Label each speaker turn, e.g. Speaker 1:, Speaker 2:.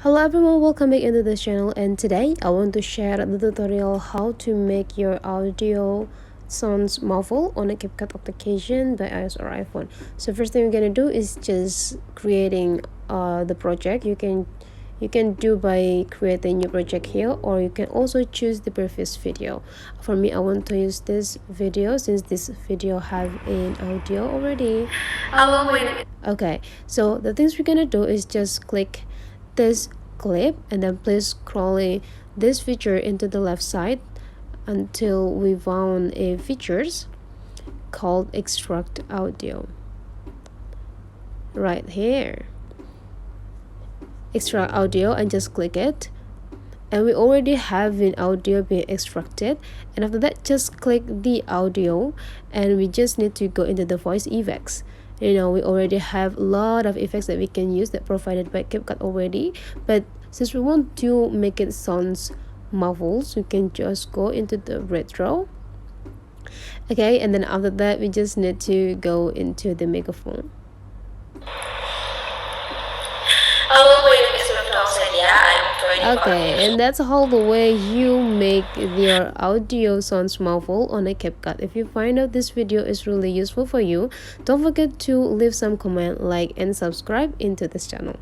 Speaker 1: Hello everyone, welcome back into this channel, and today I want to share the tutorial how to make your audio sounds muffled on a CapCut application by iOS or iPhone. So first thing we're gonna do is just creating the project. You can do by creating new project here, or you can also choose the previous video. For me, I want to use this video since this video have an audio already. Okay, so the things we're gonna do is just click this clip and then please scrolling this feature into the left side until we found a features called extract audio right here. Extract audio, and just click it, and we already have an audio being extracted. And after that, just click the audio, and we just need to go into the voice effects. We already have a lot of effects that we can use that provided by CapCut already, but since we want to make it sounds muffled, we can just go into the retro. Okay, and then after that we just need to go into the microphone. Okay, and that's all the way you make your audio sounds muffled on a CapCut. If you find out this video is really useful for you, don't forget to leave some comment, like, and subscribe into this channel.